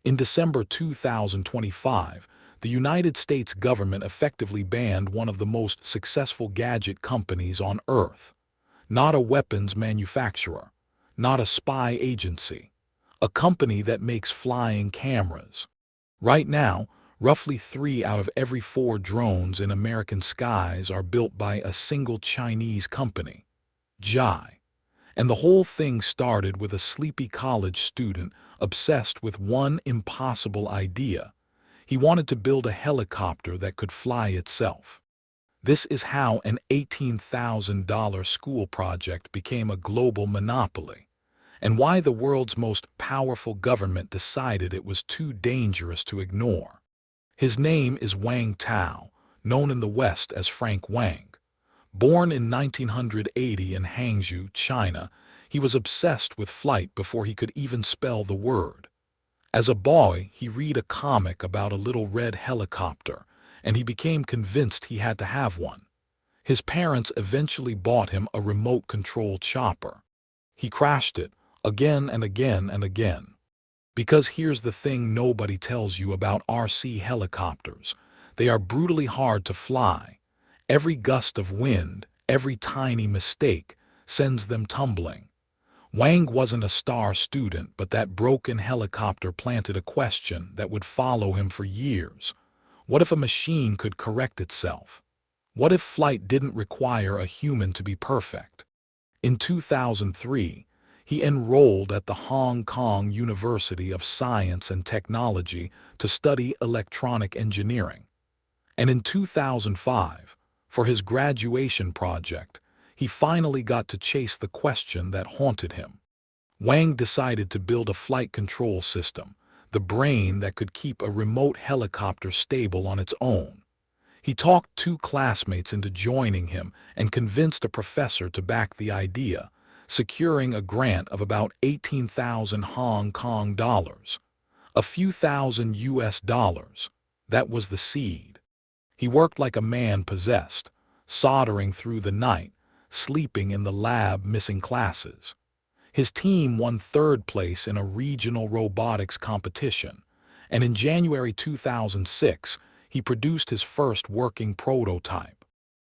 In December 2025, the United States government effectively banned one of the most successful gadget companies on Earth. Not a weapons manufacturer, not a spy agency, a company that makes flying cameras. Right now, roughly 3 out of every 4 drones in American skies are built by a single Chinese company, Jai. And the whole thing started with a sleepy college student obsessed with one impossible idea. He wanted to build a helicopter that could fly itself. This is how an $18,000 school project became a global monopoly, and why the world's most powerful government decided it was too dangerous to ignore. His name is Wang Tao, known in the West as Frank Wang. Born in 1980 in Hangzhou, China, he was obsessed with flight before he could even spell the word. As a boy, he read a comic about a little red helicopter, and he became convinced he had to have one. His parents eventually bought him a remote-control chopper. He crashed it, again and again and again. Because here's the thing nobody tells you about RC helicopters. They are brutally hard to fly. Every gust of wind, every tiny mistake, sends them tumbling. Wang wasn't a star student, but that broken helicopter planted a question that would follow him for years. What if a machine could correct itself? What if flight didn't require a human to be perfect? In 2003, he enrolled at the Hong Kong University of Science and Technology to study electronic engineering. And in 2005, for his graduation project, he finally got to chase the question that haunted him. Wang decided to build a flight control system, the brain that could keep a remote helicopter stable on its own. He talked 2 classmates into joining him and convinced a professor to back the idea, securing a grant of about 18,000 Hong Kong dollars. A few thousand US dollars. That was the seed. He worked like a man possessed, soldering through the night, sleeping in the lab, missing classes. His team won 3rd place in a regional robotics competition, and in January 2006, he produced his first working prototype.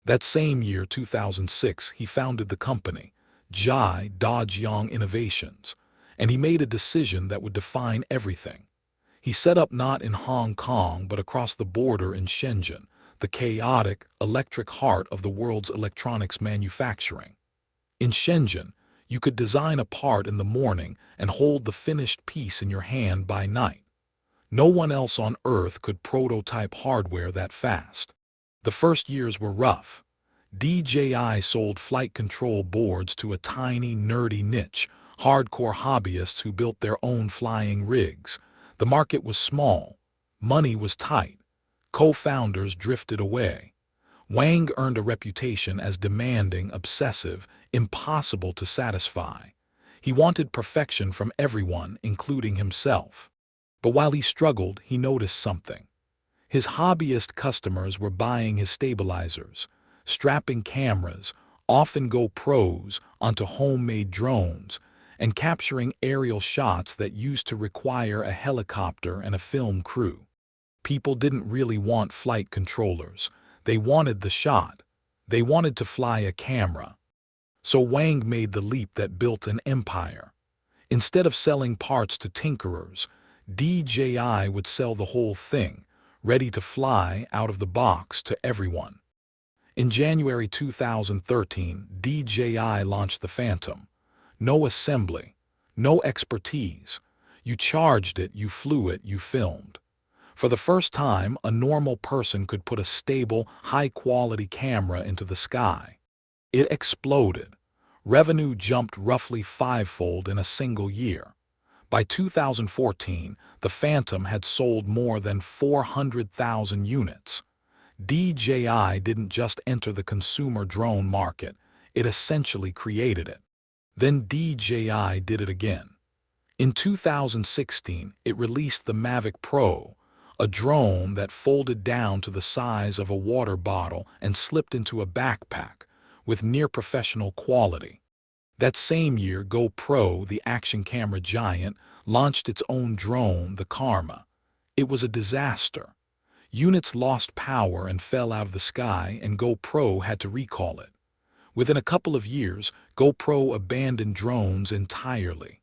That same year, 2006, he founded the company, Jai Dajiang Innovations, and he made a decision that would define everything. He set up not in Hong Kong but across the border in Shenzhen, the chaotic, electric heart of the world's electronics manufacturing. In Shenzhen, you could design a part in the morning and hold the finished piece in your hand by night. No one else on Earth could prototype hardware that fast. The first years were rough. DJI sold flight control boards to a tiny, nerdy niche, hardcore hobbyists who built their own flying rigs. The market was small. Money was tight. Co-founders drifted away. Wang earned a reputation as demanding, obsessive, impossible to satisfy. He wanted perfection from everyone, including himself. But while he struggled, he noticed something. His hobbyist customers were buying his stabilizers, strapping cameras, often GoPros, onto homemade drones, and capturing aerial shots that used to require a helicopter and a film crew. People didn't really want flight controllers. They wanted the shot. They wanted to fly a camera. So Wang made the leap that built an empire. Instead of selling parts to tinkerers, DJI would sell the whole thing, ready to fly out of the box to everyone. In January 2013, DJI launched the Phantom. No assembly, no expertise. You charged it, you flew it, you filmed. For the first time, a normal person could put a stable, high-quality camera into the sky. It exploded. Revenue jumped roughly 5-fold in a single year. By 2014, the Phantom had sold more than 400,000 units. DJI didn't just enter the consumer drone market, it essentially created it. Then DJI did it again. In 2016, it released the Mavic Pro, a drone that folded down to the size of a water bottle and slipped into a backpack with near-professional quality. That same year, GoPro, the action camera giant, launched its own drone, the Karma. It was a disaster. Units lost power and fell out of the sky, and GoPro had to recall it. Within a couple of years, GoPro abandoned drones entirely.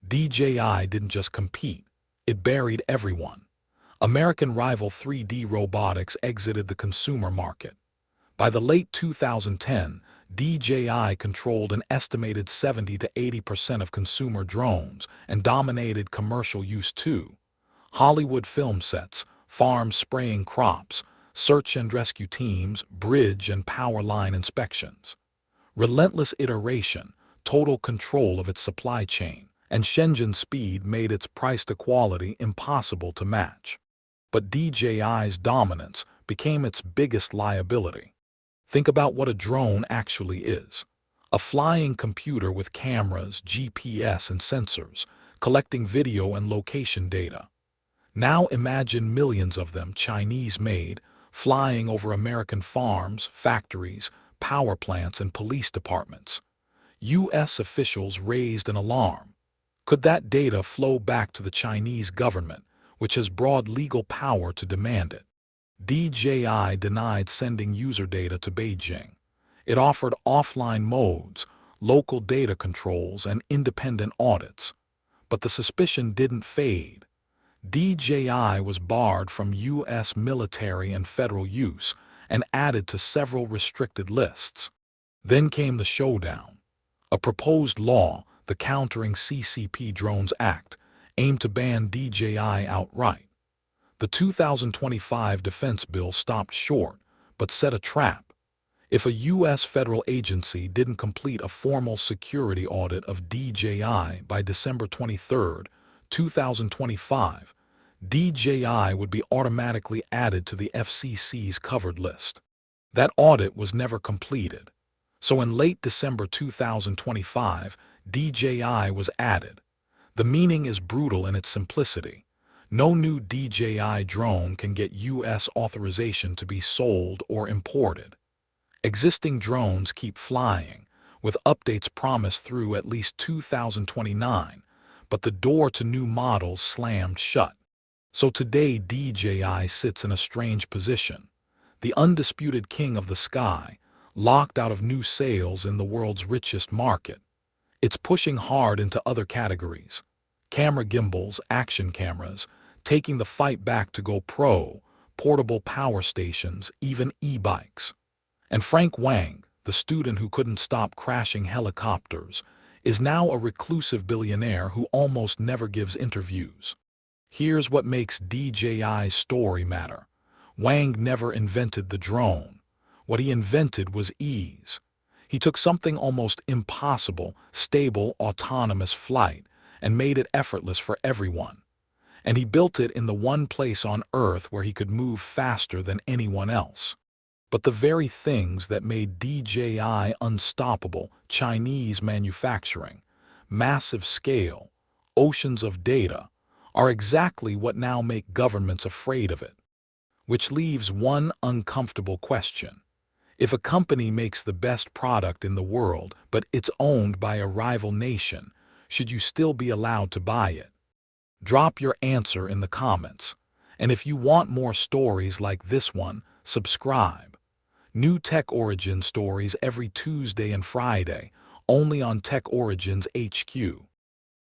DJI didn't just compete, it buried everyone. American rival 3D Robotics exited the consumer market. By the late 2010, DJI controlled an estimated 70 to 80% of consumer drones and dominated commercial use too. Hollywood film sets, farms spraying crops, search and rescue teams, bridge and power line inspections. Relentless iteration, total control of its supply chain, and Shenzhen speed made its price to quality impossible to match. But DJI's dominance became its biggest liability. Think about what a drone actually is. A flying computer with cameras, GPS, and sensors, collecting video and location data. Now imagine millions of them, Chinese-made, flying over American farms, factories, power plants, and police departments. U.S. officials raised an alarm. Could that data flow back to the Chinese government, which has broad legal power to demand it? DJI denied sending user data to Beijing. It offered offline modes, local data controls, and independent audits. But the suspicion didn't fade. DJI was barred from U.S. military and federal use and added to several restricted lists. Then came the showdown. A proposed law, the Countering CCP Drones Act, aimed to ban DJI outright. The 2025 defense bill stopped short, but set a trap. If a U.S. federal agency didn't complete a formal security audit of DJI by December 23, 2025, DJI would be automatically added to the FCC's covered list. That audit was never completed. So in late December 2025, DJI was added. The meaning is brutal in its simplicity. No new DJI drone can get U.S. authorization to be sold or imported. Existing drones keep flying, with updates promised through at least 2029, but the door to new models slammed shut. So today DJI sits in a strange position. The undisputed king of the sky, locked out of new sales in the world's richest market. It's pushing hard into other categories. Camera gimbals, action cameras, taking the fight back to GoPro, portable power stations, even e-bikes. And Frank Wang, the student who couldn't stop crashing helicopters, is now a reclusive billionaire who almost never gives interviews. Here's what makes DJI's story matter. Wang never invented the drone. What he invented was ease. He took something almost impossible, stable, autonomous flight, and made it effortless for everyone. And he built it in the one place on Earth where he could move faster than anyone else. But the very things that made DJI unstoppable, Chinese manufacturing, massive scale, oceans of data, are exactly what now make governments afraid of it. Which leaves one uncomfortable question. If a company makes the best product in the world, but it's owned by a rival nation, should you still be allowed to buy it? Drop your answer in the comments. And if you want more stories like this one, subscribe. New Tech Origin stories every Tuesday and Friday, only on Tech Origins HQ.